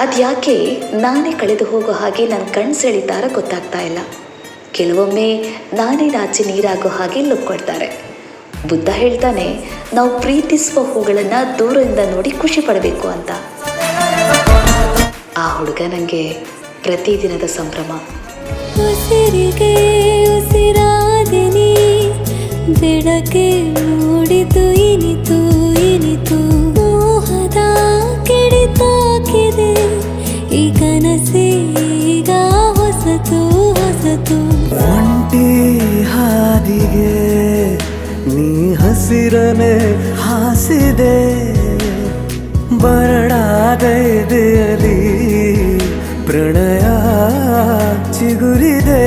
ಅದ್ಯಾಕೆ ನಾನೇ ಕಳೆದು ಹೋಗೋ ಹಾಗೆ ನನ್ನ ಕಣ್ಣು ಸೆಳಿತಾರ ಗೊತ್ತಾಗ್ತಾ ಇಲ್ಲ. ಕೆಲವೊಮ್ಮೆ ನಾನೇ ನಾಚಿ ನೀರಾಗೋ ಹಾಗೆ ಲುಕ್ ಕೊಡ್ತಾರೆ. ಬುದ್ಧ ಹೇಳ್ತಾನೆ, ನಾವು ಪ್ರೀತಿಸುವ ಹೂಗಳನ್ನು ದೂರದಿಂದ ನೋಡಿ ಖುಷಿ ಪಡಬೇಕು ಅಂತ. ಆ ಹುಡುಗ ನನಗೆ ಪ್ರತಿದಿನದ ಸಂಭ್ರಮ. ಉಸಿರಿಗೆ ಉಸಿರಾದೆನಿ, ಬೆಳಕೆ ಮೂಡಿತು ಇನಿತು ಇನಿತು, ಮೋಹದ ಕಿಡಿತಾಕಿದೆ ಈ ಕನಸೀಗ ಹೊಸತು ಹೊಸತು. ಒಂಟಿ ಹಾದಿಗೆ ನೀ ಹಸಿರನೆ ಹಾಸಿದೆ, ಬರಡಾದ ಎದೆಯಲಿ ಪ್ರಣಯ ಚಿಗುರಿದೆ.